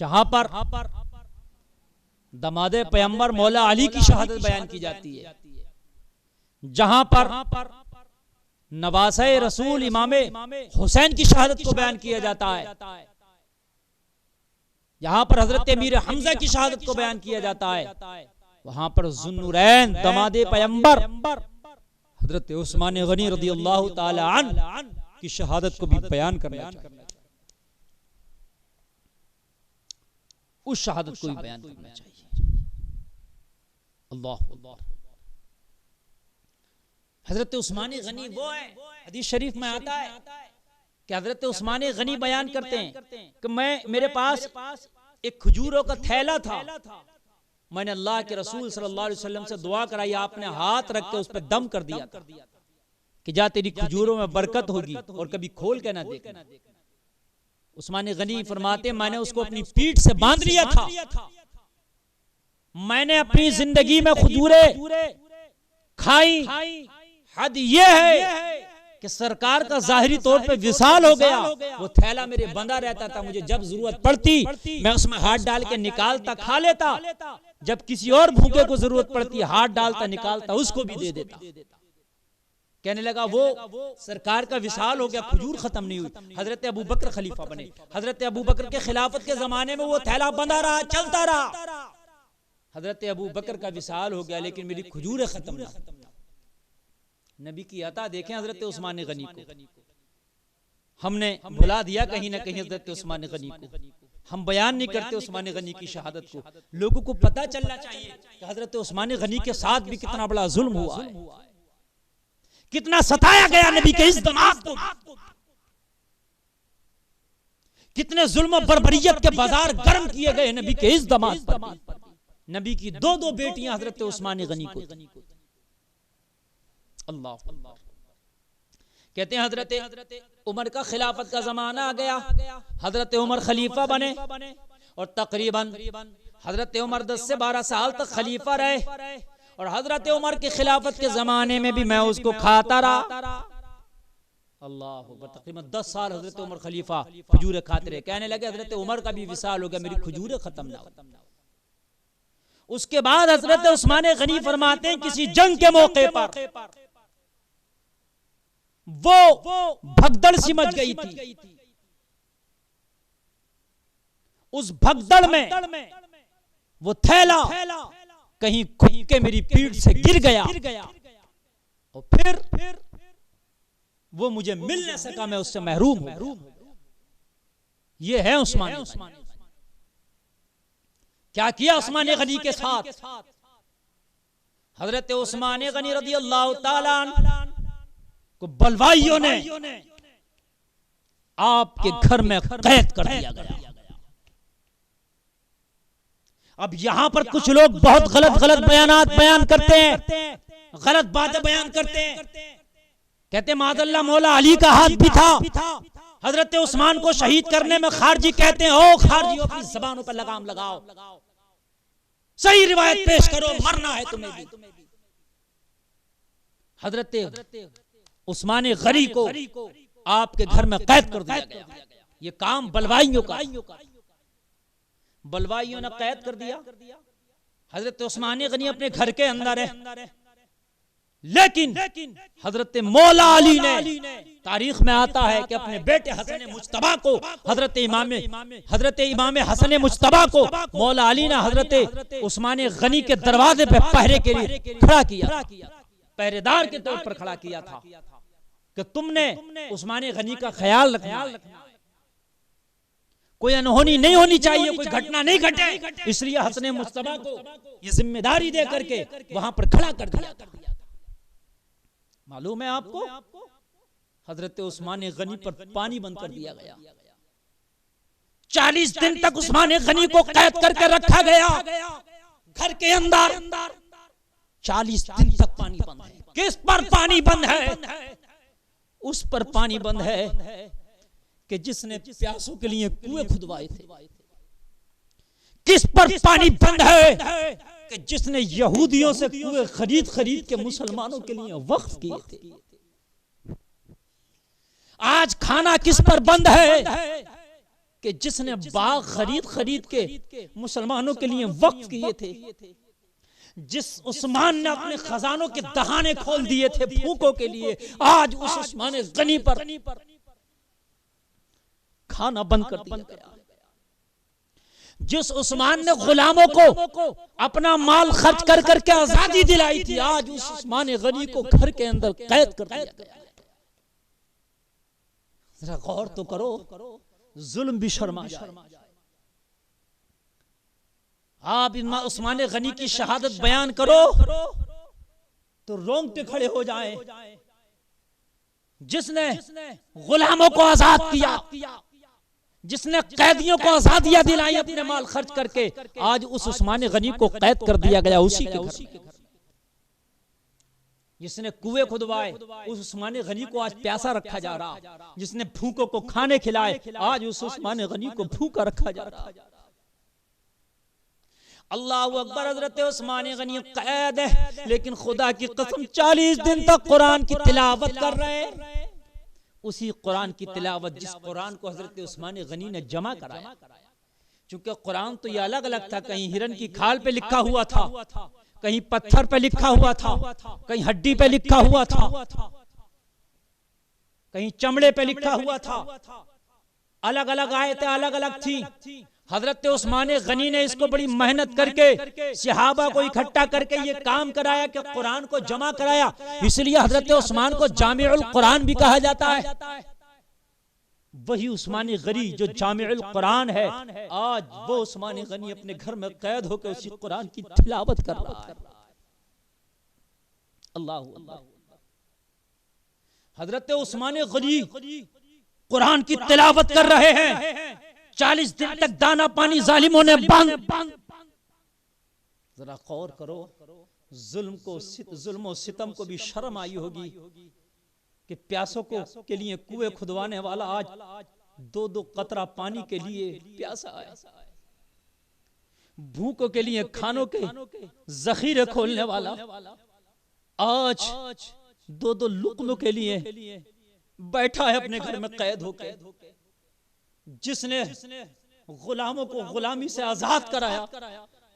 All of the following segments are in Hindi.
जहां पर दमादे पैगंबर मौला अली की शहादत बयान की जाती है, जहां पर नवासे रसूल इमामे हुसैन की शहादत को बयान किया जाता है, जहां पर हजरत अमीर हमजा की शहादत को बयान किया जाता है, वहां पर जुन्नुरैन दमादे पैगंबर हजरत उस्मान गनी रदियल्लाहु ताला अन्हु की शहादत को भी बयान करना चाहिए। उस शहादत को भी बयान करना चाहिए। अल्लाह अल्लाह। हजरत उस्मान गनी वो है, हदीस शरीफ में आता है कि हजरत उस्मान गनी बयान करते हैं कि मेरे पास एक खजूरों का थैला था, मैंने अल्लाह के रसूल सल्लल्लाहु अलैहि वसल्लम से दुआ कराई, आपने हाथ रख के उस पर दम कर दिया कि जा तेरी खजूरों में बरकत होगी और कभी खोल के ना देखना। उस्मान गनी फरमाते मैंने उसको अपनी पीठ से बांध लिया था, मैंने अपनी जिंदगी में खजूरें खाई। हद ये है कि सरकार का जाहिरी तौर पे विसाल हो गया, वो थैला मेरे बंधा रहता था, मुझे जब जरूरत पड़ती मैं उसमें हाथ डाल के निकालता खा लेता, जब किसी और भूखे को जरूरत पड़ती हाथ डालता निकालता उसको भी दे देता। कहने लगा वो सरकार का विसाल हो गया, खजूर खत्म नहीं हुई। हजरत अबू बकर खलीफा बने, हजरत अबू बकर के खिलाफत के जमाने में वो थैला बंधा रहा, चलता रहा। हजरत अबू बकर का विसाल हो गया लेकिन मेरी खजूरें खत्म नहीं। नबी की अता देखें हजरत उस्मान गनी को, हमने भुला दिया कहीं ना कहीं हजरत उस्मान गनी को, हम बयान नहीं करते उस्मान गनी की शहादत को। लोगों को पता चलना चाहिए कि हजरत उस्मान गनी के साथ भी कितना बड़ा जुल्म हुआ है, कितना सताया गया नबी के इस दमाद को, कितने जुल्म बर्बरियत के बाजार गर्म किए गए नबी के इस दमाद पर। नबी की दो बेटियां हजरत उस्मान गनी को। अल्लाह कहते हैं हजरत उमर का खिलाफत का जमाना आ गया, हजरत उमर खलीफा बने और तकरीबन हजरत उमर 10 से 12 साल तक खलीफा रहे, और हजरत उमर के खिलाफत के जमाने में भी मैं उसको खाता रहा। अल्लाह तकरीबन 10 साल हजरत उमर खलीफा खजूरें खाते रहे। कहने लगे हजरत उमर का भी विसाल हो गया, मेरी खजूरें खत्म ना हो। उसके बाद हजरत उस्मान गनी फरमाते हैं किसी जंग के मौके पर वो भगदड़ सी मच गई थी, उस भगदड़ में वो थैला कहीं खुद के मेरी पीठ से गिर गया और फिर वो मुझे मिल न सका, मैं उससे महरूम हूं। ये है उस्मान। क्या किया उस्मान गनी के साथ? हजरत उस्मान गनी रदियल्लाहु ताला अन्हु को बलवाइयों ने आपके घर में कैद कर दिया गया। अब यहां पर कुछ लोग बहुत गलत बयानात बयान करते हैं, गलत बातें बयान करते हैं, कहते मादल्ला मौला अली का हाथ भी था हजरत उस्मान को शहीद करने में। खारजी कहते हैं ओ खारजियों अपनी जबानों पर लगाम लगाओ, सही रिवायत पेश करो, मरना है तुम्हें भी। हजरत उस्मान गनी को आपके घर में कैद कर दिया गया। ये काम बलवाइयों का, बलवाइयों ने कैद कर दिया। हजरत उस्मान गनी अपने घर के अंदर है, लेकिन हजरत मौला अली ने, तारीख में आता है कि अपने बेटे हसन मुज्तबा को, हजरत इमाम हसन मुज्तबा को मौला अली ने हजरत उस्मान गनी के दरवाजे पे पहरे के लिए खड़ा किया, पहरेदार के तौर पर खड़ा किया था कि तुमने उस्मान गनी का ख्याल रखना है, कोई अनहोनी नहीं होनी चाहिए, कोई घटना नहीं घटे, इसलिए हसन मुज्तबा को ये जिम्मेदारी दे करके वहां पर खड़ा कर दिया। मालूम है आपको हजरत उस्मान गनी पर पानी बंद कर दिया गया। 40 दिन तक उस्मान गनी को कैद करके रखा गया घर के अंदर। 40 दिन तक पानी बंद है। किस पर पानी बंद है? उस पर पानी बंद है कि जिसने प्यासों के लिए कुएं खुदवाए थे। किस पर पानी बंद है कि जिसने यहूदियों से कुएं खरीद के मुसलमानों के लिए वक्फ किए थे। आज खाना किस पर बंद है कि जिसने बाग खरीद खरीद के मुसलमानों के लिए वक्फ किए थे, जिस उस्मान ने अपने खजानों के दहाने खोल दिए थे भूखों के लिए, आज उस उस्मान गनी पर खाना बंद कर दिया गया। जिस उस्मान ने गुलामों को अपना माल खर्च कर करके आजादी दिलाई थी, आज उस उस्मान गनी को घर के अंदर कैद कर दिया गया। जरा गौर तो करो, जुल्म भी शर्मा जाए। आप उस्मान गनी की शहादत बयान करो तो रोंगटे खड़े हो जाएं। जिसने गुलामों को आजाद किया, जिसने कैदियों को आजादियां दिलाई अपने माल खर्च करके, आज उस उस्मान गनी को कैद कर दिया गया उसी के घर। जिसने कुएं खुदवाए, उस उस्मान गनी को आज प्यासा रखा जा रहा। जिसने भूखों को खाने खिलाए, आज उस उस्मान गनी को भूखा रखा जा रहा। अल्लाह अकबर। हजरत उस्मान गनी कैद है, लेकिन खुदा की कसम 40 दिन तक कुरान की तिलावत कर रहे हैं। उसी कुरान की तिलावत जिस कुरान को हजरत उस्मान गनी ने जमा कराया। चूंकि कुरान तो ये अलग अलग था, कहीं हिरन की खाल पे लिखा हुआ था, कहीं पत्थर पे लिखा हुआ था, कहीं हड्डी पे लिखा हुआ था, कहीं चमड़े पे लिखा हुआ था। अलग अलग आयतें अलग अलग थी। हजरत उस्मान गनी ने इसको बड़ी मेहनत करके सहाबा को इकट्ठा करके ये काम कराया कि कुरान को जमा कराया। इसलिए हजरत उस्मान को जामिउल कुरान भी कहा जाता है। वही उस्मान गनी जो जामिउल कुरान है, आज वो उस्मान गनी अपने घर में कैद होकर उसी कुरान की तिलावत कर रहा है। अल्लाह अल्लाह। हजरत उस्मान गनी कुरान की तिलावत कर रहे हैं। 40 दिन तक दाना पानी जालिमों ने बंद। जरा गौर करो, जुल्म और सितम को भी शर्म आई होगी कि प्यासों को के लिए कुएं खुदवाने वाला आज 2-2 कतरा पानी के लिए प्यासा है। भूखों के लिए खानों के जखीरे खोलने वाला आज 2-2 लुक़्मों के लिए बैठा है अपने घर में कैद होकर। जिसने गुलामों को गुलामी से आजाद कराया,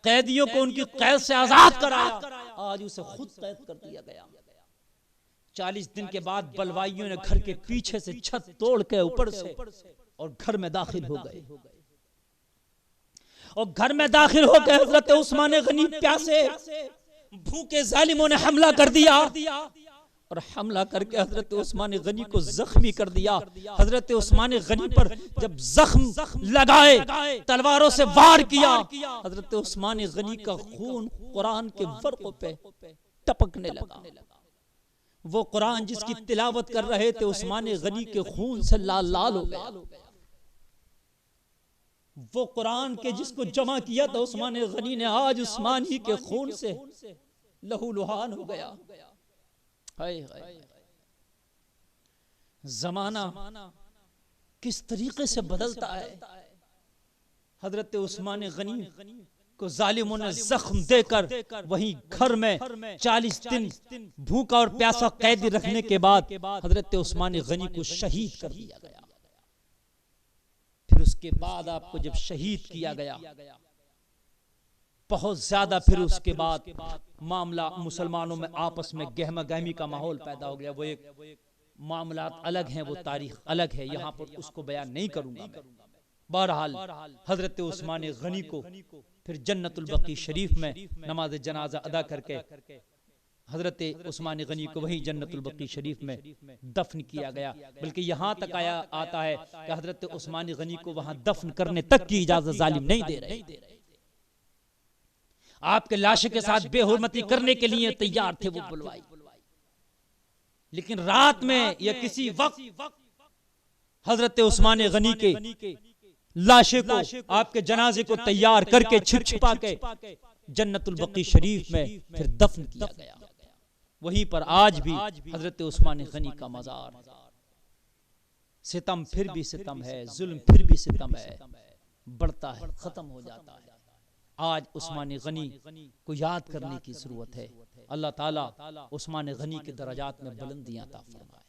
कैदियों को उनकी कैद से आजाद कराया, आज उसे खुद कैद कर दिया गया। 40 दिन के बाद बलवाइयों ने घर के पीछे से छत तोड़ के ऊपर से और घर में दाखिल हो गए। और घर में दाखिल होकर हजरत उस्मान गनी प्यासे भूखे जालिमों ने हमला कर दिया और हमला करके हजरत उस्मान गनी को जख्मी कर दिया। हजरत उस्मान गनी पर जब जख्म लगाए, तलवारों से वार किया, हजरत उस्मान गनी का खून कुरान के वर्क़ों पे टपकने लगा। वो कुरान जिसकी तिलावत कर रहे थे उस्मान गनी के खून से लाल लाल हो गया। वो कुरान के जिसको जमा किया था उस्मान गनी ने, आज उस्मान ही के खून से लहूलुहान हो गया। हाय हाय, जमाना किस तरीके से बदलता है। हजरत उस्मान गनी को जालिमों ने जख्म देकर वहीं घर में 40 दिन भूखा और प्यासा कैदी रखने के बाद हजरत उस्मान गनी को शहीद कर दिया गया। फिर उसके बाद आपको जब शहीद किया गया, बहुत ज्यादा फिर उसके बाद मामला मुसलमानों में आपस में गहमा गहमी का माहौल पैदा हो गया। वो एक मामला अलग हैं, वो तारीख अलग है, यहाँ पर उसको बयान नहीं करूंगा मैं। बहरहाल हजरत उस्मान गनी को फिर जन्नतुल बकी शरीफ में नमाज जनाजा अदा करके हजरत उस्मान गनी को वही जन्नतुल बकी शरीफ में दफन किया गया। बल्कि यहाँ तक आता है कि हजरत उस्मान गनी को वहां दफन करने तक की इजाजत जालिम नहीं दे रहे। आपके लाश के साथ बेहुरमती करने के लिए तैयार थे वो बुलवाई, लेकिन रात में या किसी वक्त हजरत उस्मान गनी के लाशे को, आपके जनाजे को तैयार करके छिप छिपा के जन्नतुल बकी शरीफ में फिर दफन किया गया। वहीं पर आज भी हजरत उस्मान गनी का मजार। सितम फिर भी सितम है, जुल्म फिर भी सितम है, बढ़ता है, खत्म हो जाता है। आज उस्मान गनी को याद करने की जरूरत है। अल्लाह ताला उस्मान गनी के दर्जात में बुलंदियां अता फरमाए।